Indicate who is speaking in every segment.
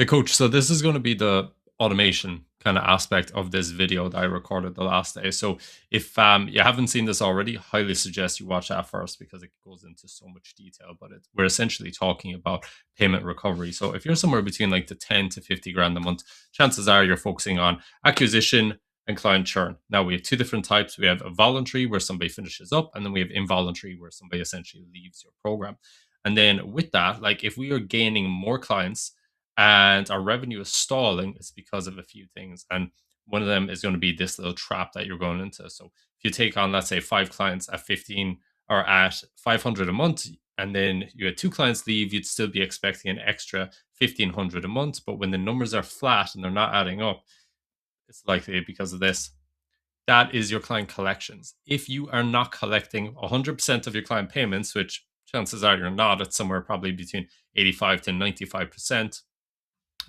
Speaker 1: Hey, coach. So this is going to be the automation kind of aspect of this video that I recorded the last day. So if you haven't seen this already, highly suggest you watch that first because it goes into so much detail. But we're essentially talking about payment recovery. So if you're somewhere between like the 10 to 50 grand a month, chances are you're focusing on acquisition and client churn. Now we have two different types. We have a voluntary where somebody finishes up, and then we have involuntary where somebody essentially leaves your program. And then with that, like if we are gaining more clients and our revenue is stalling, it's because of a few things. And one of them is going to be this little trap that you're going into. So if you take on, let's say, 5 clients at 15 or at 500 a month, and then you had 2 clients leave, you'd still be expecting an extra 1500 a month. But when the numbers are flat and they're not adding up, it's likely because of this. That is your client collections. If you are not collecting 100% of your client payments, which chances are you're not, it's somewhere probably between 85 to 95%,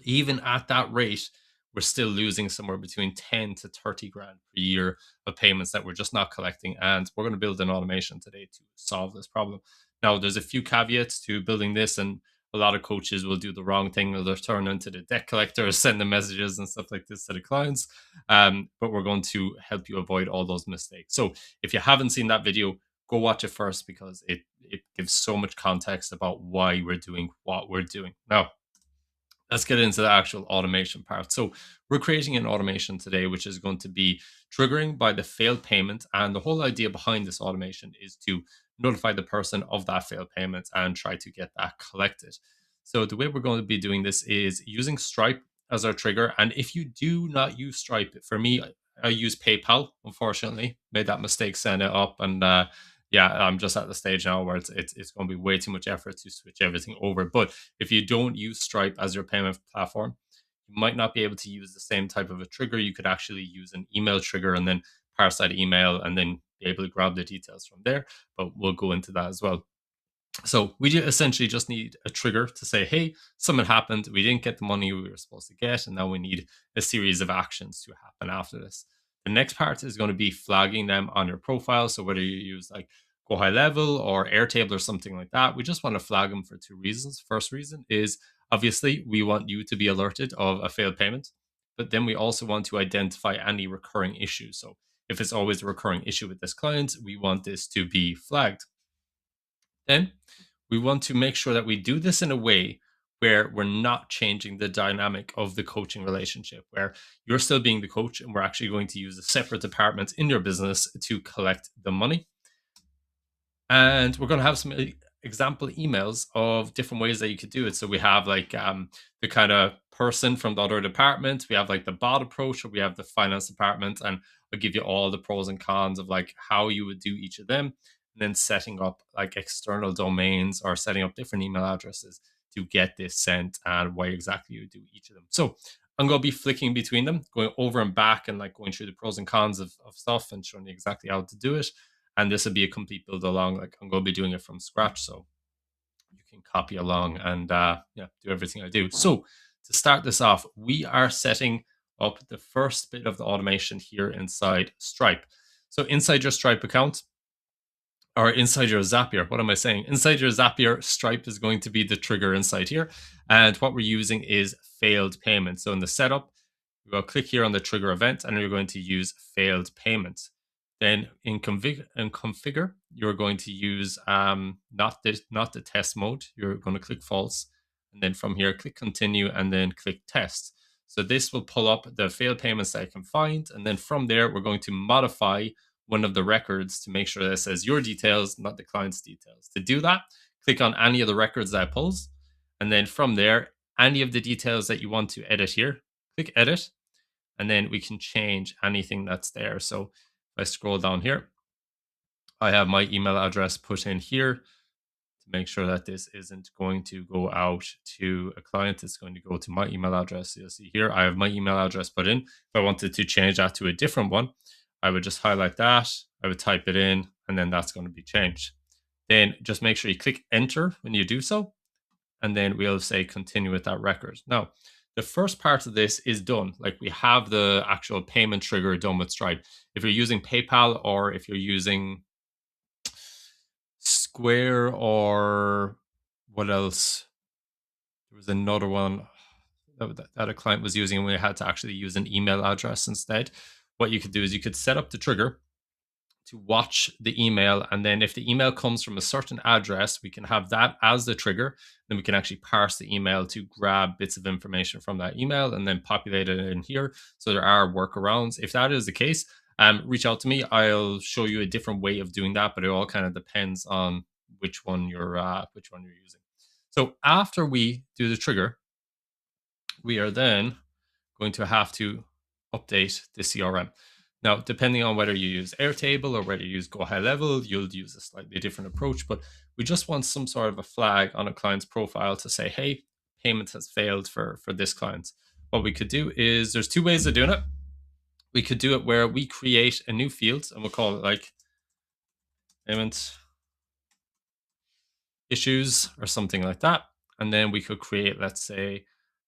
Speaker 1: even at that rate, we're still losing somewhere between 10 to 30 grand per year of payments that we're just not collecting. And we're going to build an automation today to solve this problem. Now, there's a few caveats to building this, and a lot of coaches will do the wrong thing. They'll turn into the debt collector, send them messages and stuff like this to the clients. But we're going to help you avoid all those mistakes. So if you haven't seen that video, go watch it first because it gives so much context about why we're doing what we're doing. Now, let's get into the actual automation part. So we're creating an automation today, which is going to be triggering by the failed payment. And the whole idea behind this automation is to notify the person of that failed payment and try to get that collected. So the way we're going to be doing this is using Stripe as our trigger. And if you do not use Stripe, for me, I use PayPal, unfortunately. Made that mistake, sent it up, and yeah, I'm just at the stage now where it's going to be way too much effort to switch everything over. But if you don't use Stripe as your payment platform, you might not be able to use the same type of a trigger. You could actually use an email trigger and then parse that email and then be able to grab the details from there. But we'll go into that as well. So we essentially just need a trigger to say, hey, something happened. We didn't get the money we were supposed to get. And now we need a series of actions to happen after this. The next part is going to be flagging them on your profile. So whether you use like Go High Level or Airtable or something like that, we just want to flag them for two reasons. First reason is obviously we want you to be alerted of a failed payment, but then we also want to identify any recurring issues. So if it's always a recurring issue with this client, we want this to be flagged. Then we want to make sure that we do this in a way where we're not changing the dynamic of the coaching relationship, where you're still being the coach and we're actually going to use a separate department in your business to collect the money. And we're going to have some example emails of different ways that you could do it. So we have like the kind of person from the other department, we have like the bot approach, or we have the finance department, and I'll give you all the pros and cons of like how you would do each of them, and then setting up like external domains or setting up different email addresses to get this sent and why exactly you would do each of them. So I'm going to be flicking between them, going over and back and like going through the pros and cons of stuff and showing you exactly how to do it. And this will be a complete build along. Like I'm going to be doing it from scratch, so you can copy along and yeah, do everything I do. So to start this off, we are setting up the first bit of the automation here inside Stripe. So inside your Stripe account, or inside your Zapier, what am I saying? Inside your Zapier, Stripe is going to be the trigger inside here. And what we're using is failed payment. So in the setup, we'll click here on the trigger event and you're going to use failed payment. Then in configure, you're going to use not the test mode. You're going to click false, and then from here click continue, and then click test. So this will pull up the failed payments that I can find, and then from there we're going to modify one of the records to make sure that it says your details, not the client's details. To do that, click on any of the records that I pulls, and then from there, any of the details that you want to edit here, click edit, and then we can change anything that's there. So if I scroll down here, I have my email address put in here to make sure that this isn't going to go out to a client. It's going to go to my email address. You'll see here, I have my email address put in. If I wanted to change that to a different one, I would just highlight that. I would type it in, and then that's going to be changed. Then just make sure you click enter when you do so. And then we'll say continue with that record. Now, the first part of this is done. Like we have the actual payment trigger done with Stripe. If you're using PayPal or if you're using Square or what else? There was another one. that a client was using, and we had to actually use an email address instead. What you could do is you could set up the trigger to watch the email. And then if the email comes from a certain address, we can have that as the trigger. Then we can actually parse the email to grab bits of information from that email and then populate it in here. So there are workarounds. If that is the case, reach out to me. I'll show you a different way of doing that, but it all kind of depends on which one you're using. So after we do the trigger, we are then going to have to update the CRM. Now, depending on whether you use Airtable or whether you use Go High Level, you'll use a slightly different approach, but we just want some sort of a flag on a client's profile to say, hey, payment has failed for this client. What we could do is there's two ways of doing it. We could do it where we create a new field and we'll call it like payment issues or something like that. And then we could create, let's say,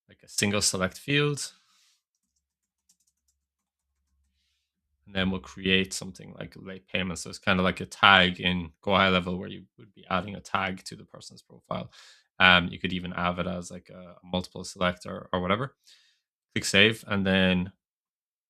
Speaker 1: like a single select field. And then we'll create something like late payment. So it's kind of like a tag in Go High Level where you would be adding a tag to the person's profile. You could even have it as like a multiple select or whatever. Click save, and then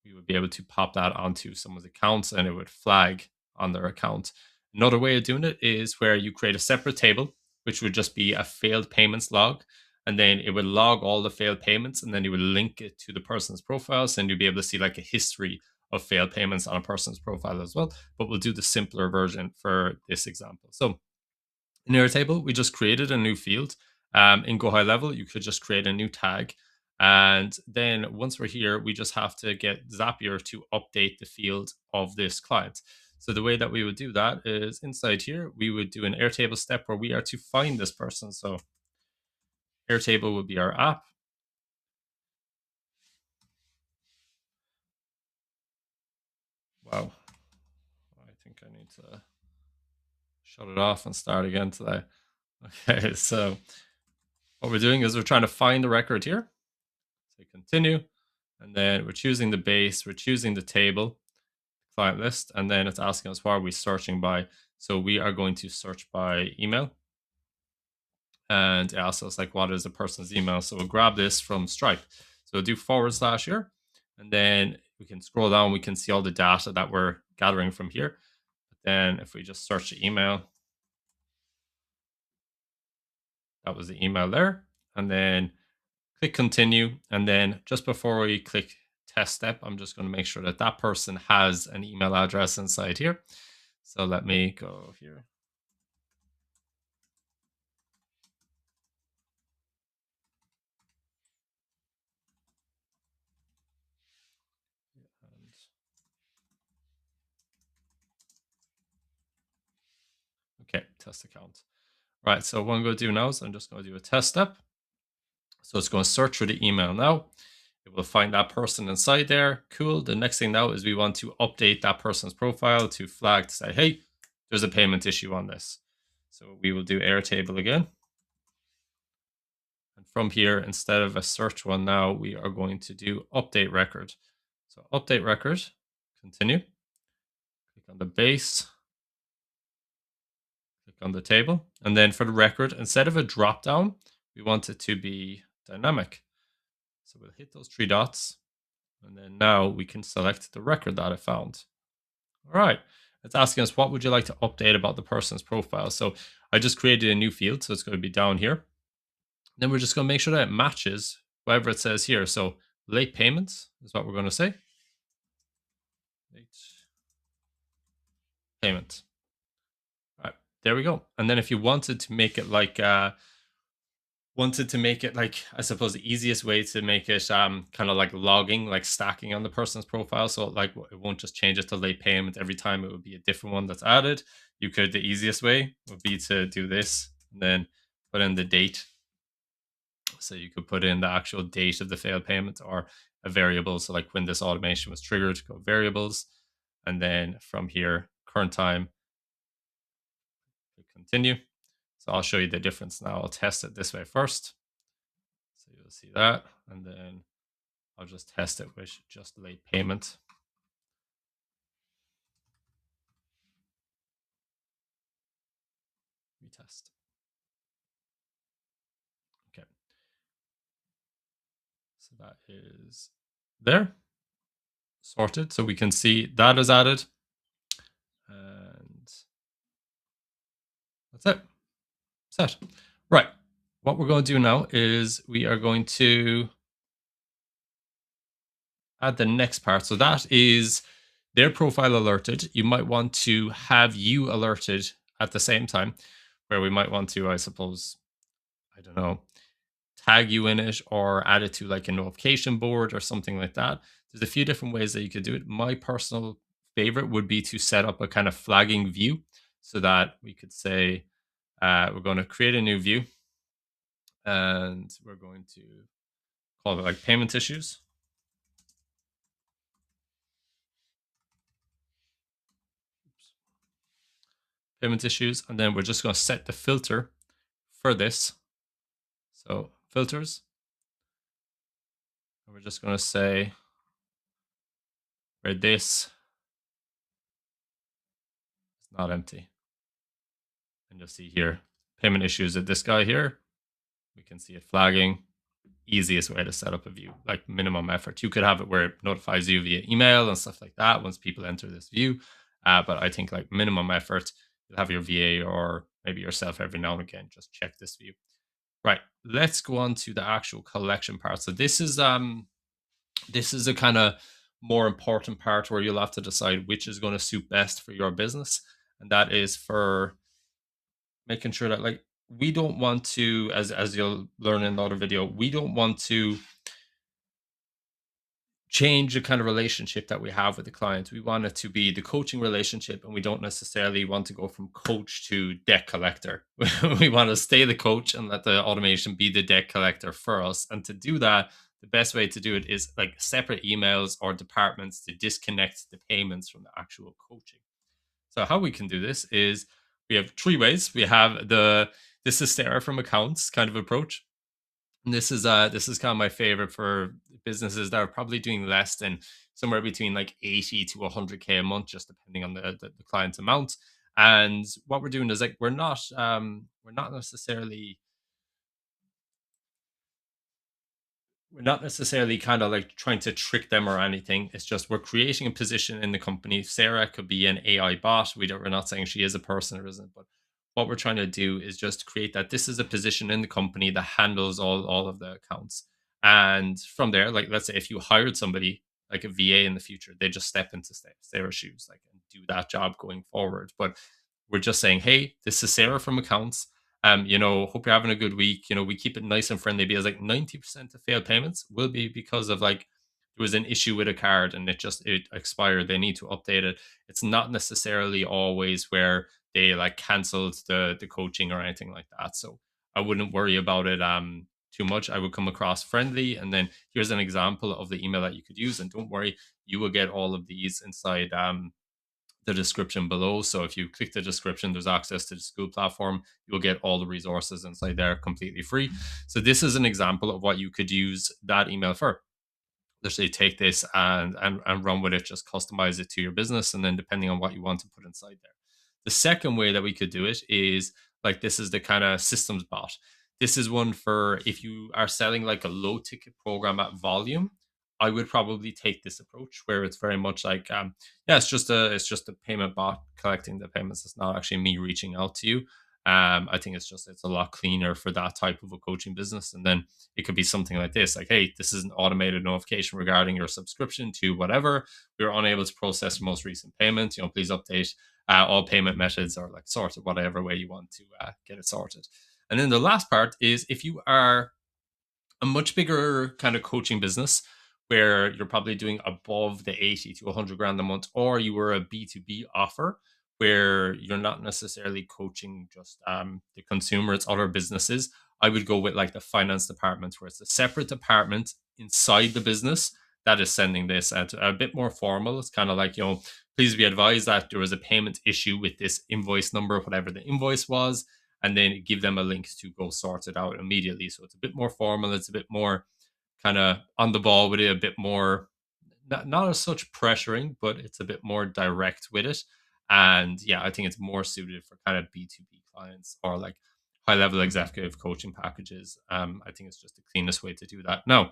Speaker 1: we would be able to pop that onto someone's accounts and it would flag on their account. Another way of doing it is where you create a separate table, which would just be a failed payments log. And then it would log all the failed payments and then you would link it to the person's profile. So then you'll be able to see like a history of failed payments on a person's profile as well. But we'll do the simpler version for this example. So in Airtable, we just created a new field. In Go High Level, you could just create a new tag. And then once we're here, we just have to get Zapier to update the field of this client. So the way that we would do that is inside here, we would do an Airtable step where we are to find this person. So Airtable would be our app. Wow. I think I need to shut it off and start again today. Okay, so what we're doing is we're trying to find the record here. So continue, and then we're choosing the base, we're choosing the table, client list, and then it's asking us what are we searching by. So we are going to search by email. And it asks us like what is the person's email. So we'll grab this from Stripe. So we'll do / here, and then we can scroll down, we can see all the data that we're gathering from here. But then if we just search the email, that was the email there. And then click continue. And then just before we click test step, I'm just going to make sure that that person has an email address inside here. So let me go here. Okay, test account. Right, so what I'm going to do now is I'm just going to do a test step. So it's going to search for the email now. It will find that person inside there. Cool. The next thing now is we want to update that person's profile to flag to say, hey, there's a payment issue on this. So we will do Airtable again. And from here, instead of a search one now, we are going to do update record. So update record, continue. Click on the base. Click on the table. And then for the record, instead of a drop down, we want it to be dynamic. So we'll hit those three dots. And then now we can select the record that I found. All right. It's asking us, what would you like to update about the person's profile? So I just created a new field. So it's going to be down here. Then we're just going to make sure that it matches whatever it says here. So late payments is what we're going to say. Late payment. All right. There we go. And then if you wanted to make it like I suppose the easiest way to make it kind of like logging, like stacking on the person's profile, so like it won't just change it to late payment every time, it would be a different one that's added. The easiest way would be to do this and then put in the date. So you could put in the actual date of the failed payment or a variable, so like when this automation was triggered, go variables, and then from here current time, continue. So I'll show you the difference now. I'll test it this way first. So you'll see that. And then I'll just test it with just late payment. Retest. Okay. So that is there, sorted. So we can see that is added. And that's it. Set. Right. What we're going to do now is we are going to add the next part. So that is their profile alerted. You might want to have you alerted at the same time, where we might want to, I suppose, I don't know, tag you in it or add it to like a notification board or something like that. There's a few different ways that you could do it. My personal favorite would be to set up a kind of flagging view so that we could say, we're going to create a new view and we're going to call it like payment issues. Payment issues. And then we're just going to set the filter for this. So filters. And we're just going to say where this is not empty. And you'll see here, payment issues at this guy here. We can see it flagging. Easiest way to set up a view, like minimum effort. You could have it where it notifies you via email and stuff like that once people enter this view. But I think like minimum effort, you'll have your VA or maybe yourself every now and again, just check this view. Right. Let's go on to the actual collection part. So this is a kind of more important part where you'll have to decide which is going to suit best for your business. And that is for making sure that like we don't want to, as you'll learn in another video, we don't want to change the kind of relationship that we have with the client. We want it to be the coaching relationship, and we don't necessarily want to go from coach to debt collector. We want to stay the coach and let the automation be the debt collector for us. And to do that, the best way to do it is like separate emails or departments to disconnect the payments from the actual coaching. So how we can do this is we have three ways. We have this is Sarah from accounts kind of approach. And this is kind of my favorite for businesses that are probably doing less than somewhere between like 80 to 100K a month, just depending on the client's amount. And what we're doing is like we're not necessarily kind of like trying to trick them or anything. It's just we're creating a position in the company. Sarah could be an AI bot. We're not saying she is a person or isn't, but what we're trying to do is just create that this is a position in the company that handles all of the accounts. And from there, like let's say if you hired somebody like a VA in the future, they just step into Sarah's shoes, like and do that job going forward. But we're just saying, hey, this is Sarah from accounts. Hope you're having a good week. We keep it nice and friendly because like 90% of failed payments will be because of like there was an issue with a card and it expired. They need to update it. It's not necessarily always where they like canceled the coaching or anything like that. So I wouldn't worry about it too much. I would come across friendly, and then here's an example of the email that you could use. And don't worry, you will get all of these inside the description below. So if you click the description, there's access to the school platform. You'll get all the resources inside there completely free. So this is an example of what you could use that email for. Literally take this and run with it, just customize it to your business, and then depending on what you want to put inside there. The second way that we could do it is like this is the kind of systems bot. This is one for if you are selling like a low ticket program at volume. I would probably take this approach where it's very much like it's just a payment bot collecting the payments. It's not actually me reaching out to you. I think it's a lot cleaner for that type of a coaching business. And then it could be something like this, like, hey, this is an automated notification regarding your subscription to whatever. We were unable to process your most recent payment. Please update all payment methods or like sort it whatever way you want to get it sorted. And then the last part is if you are a much bigger kind of coaching business where you're probably doing above the 80 to 100 grand a month, or you were a B2B offer where you're not necessarily coaching just the consumer, it's other businesses. I would go with like the finance department where it's a separate department inside the business that is sending this out a bit more formal. It's kind of like, please be advised that there was a payment issue with this invoice number, whatever the invoice was, and then give them a link to go sort it out immediately. So it's a bit more formal. It's a bit more kind of on the ball with it, a bit more, not as such pressuring, but it's a bit more direct with it. And yeah, I think it's more suited for kind of B2B clients or like high level executive coaching packages. I think it's just the cleanest way to do that. Now,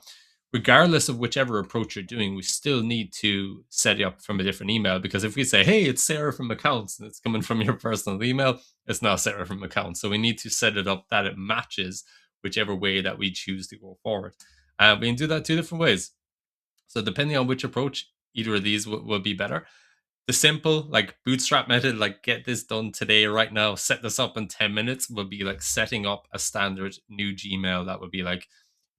Speaker 1: regardless of whichever approach you're doing, we still need to set it up from a different email, because if we say, hey, it's Sarah from accounts and it's coming from your personal email, it's not Sarah from accounts. So we need to set it up that it matches whichever way that we choose to go forward. We can do that two different ways. So depending on which approach, either of these will be better. The simple, like bootstrap method, like get this done today, right now, set this up in 10 minutes, would be like setting up a standard new Gmail. That would be like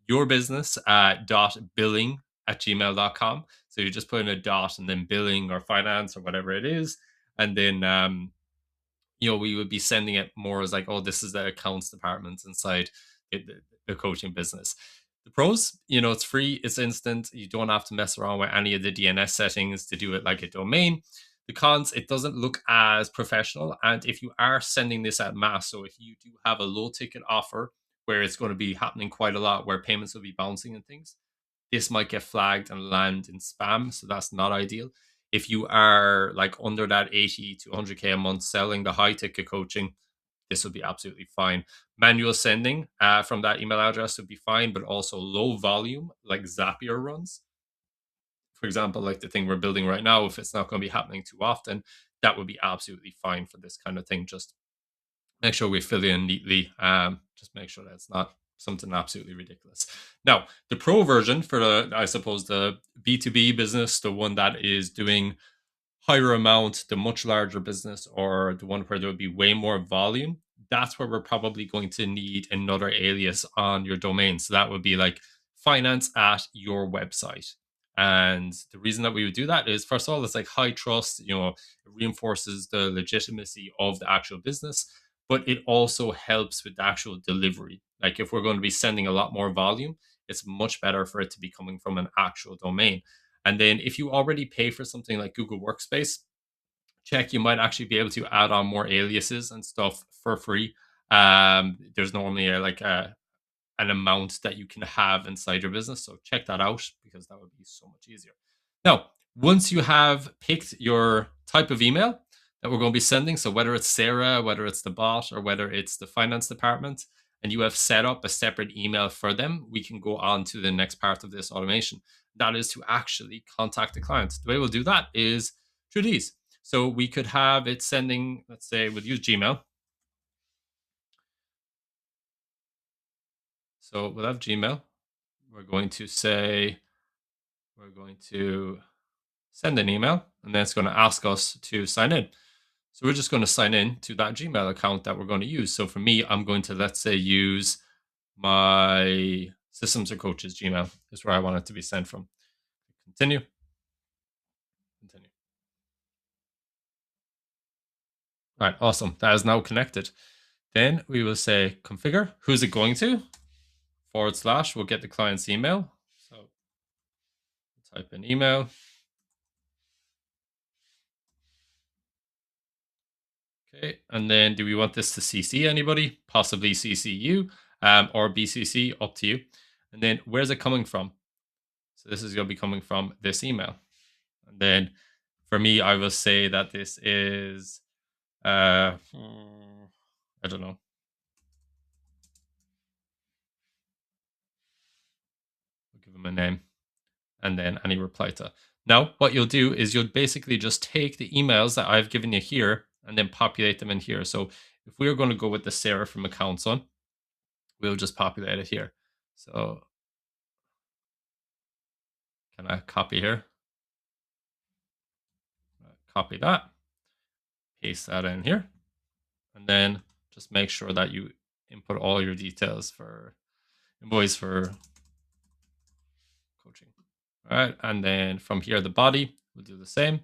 Speaker 1: your business dot billing at gmail.com. So you just put in a dot and then billing or finance or whatever it is. And then, we would be sending it more as like, oh, this is the accounts department inside the coaching business. The pros, it's free, it's instant. You don't have to mess around with any of the DNS settings to do it like a domain. The cons, it doesn't look as professional. And if you are sending this at mass, so if you do have a low ticket offer where it's going to be happening quite a lot, where payments will be bouncing and things, this might get flagged and land in spam. So that's not ideal. If you are like under that 80 to 100K a month selling the high ticket coaching, this will be absolutely fine. Manual sending from that email address would be fine, but also low volume, like Zapier runs. For example, like the thing we're building right now, if it's not going to be happening too often, that would be absolutely fine for this kind of thing. Just make sure we fill in neatly. Just make sure that it's not something absolutely ridiculous. Now, the pro version for I suppose, the B2B business, the one that is doing higher amount, the much larger business, or the one where there would be way more volume, that's where we're probably going to need another alias on your domain. So that would be like finance at your website. And the reason that we would do that is, first of all, it's like high trust, it reinforces the legitimacy of the actual business, but it also helps with the actual delivery. Like if we're going to be sending a lot more volume, it's much better for it to be coming from an actual domain. And then if you already pay for something like Google Workspace, check, you might actually be able to add on more aliases and stuff for free. There's normally an amount that you can have inside your business. So check that out, because that would be so much easier. Now, once you have picked your type of email that we're going to be sending, so whether it's Sarah, whether it's the bot, or whether it's the finance department, and you have set up a separate email for them, we can go on to the next part of this automation. That is to actually contact the client. The way we'll do that is through these. So we could have it sending, let's say we'll use Gmail. So we'll have Gmail. We're going to send an email, and then it's going to ask us to sign in. So we're just going to sign in to that Gmail account that we're going to use. So for me, I'm going to, let's say, use my Systems or Coaches Gmail. Is where I want it to be sent from. Continue. All right, awesome. That is now connected. Then we will say configure. Who's it going to? / we'll get the client's email. So type in email. Okay, and then do we want this to CC anybody? Possibly CC you, or BCC, up to you. And then where's it coming from? So this is going to be coming from this email. And then for me, I will say that this is, I don't know. I'll give them a name, and then any reply to. Now, what you'll do is you'll basically just take the emails that I've given you here and then populate them in here. So if we are going to go with the Sarah from accounts one, we'll just populate it here. So can I copy here? Copy that, paste that in here, and then just make sure that you input all your details for invoice for coaching. All right, and then from here, the body, we'll do the same.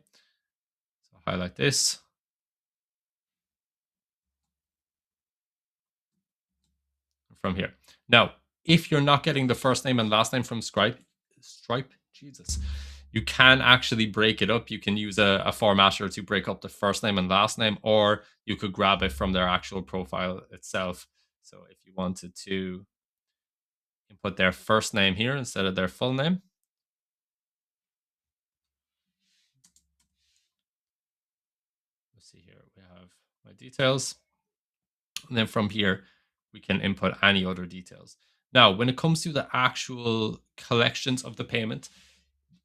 Speaker 1: So highlight this. From here. Now, if you're not getting the first name and last name from Stripe, Jesus, you can actually break it up. You can use a formatter to break up the first name and last name, or you could grab it from their actual profile itself. So if you wanted to input their first name here instead of their full name, let's see here, we have my details. And then from here, we can input any other details. Now, when it comes to the actual collections of the payment,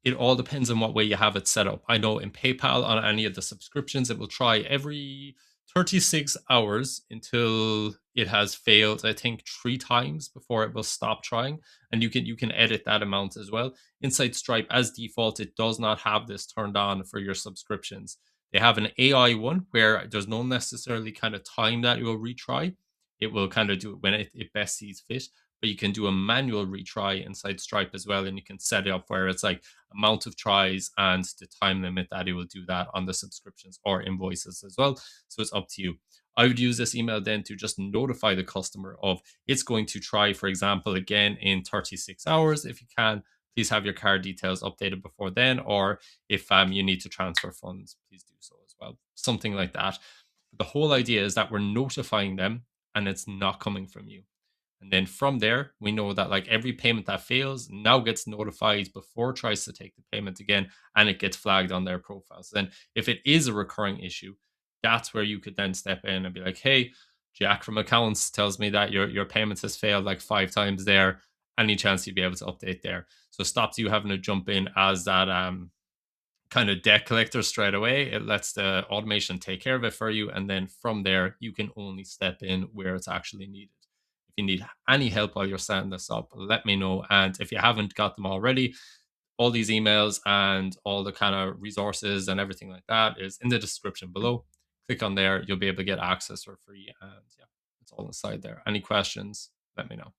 Speaker 1: it all depends on what way you have it set up. I know in PayPal on any of the subscriptions, it will try every 36 hours until it has failed, I think, 3 times before it will stop trying. And you can edit that amount as well. Inside Stripe, as default, it does not have this turned on for your subscriptions. They have an AI one where there's no necessarily kind of time that it will retry. It will kind of do it when it best sees fit. But you can do a manual retry inside Stripe as well. And you can set it up where it's like amount of tries and the time limit that it will do that on the subscriptions or invoices as well. So it's up to you. I would use this email then to just notify the customer of it's going to try, for example, again in 36 hours. If you can, please have your card details updated before then. Or if you need to transfer funds, please do so as well. Something like that. The whole idea is that we're notifying them and it's not coming from you. And then from there, we know that like every payment that fails now gets notified before it tries to take the payment again, and it gets flagged on their profile. So then if it is a recurring issue, that's where you could then step in and be like, hey, Jack from accounts tells me that your payments has failed like 5 times there. Any chance you'd be able to update there? So it stops you having to jump in as that kind of debt collector straight away. It lets the automation take care of it for you. And then from there, you can only step in where it's actually needed. If you need any help while you're setting this up, let me know. And if you haven't got them already, all these emails and all the kind of resources and everything like that is in the description below. Click on there, you'll be able to get access for free. And yeah, it's all inside there. Any questions, let me know.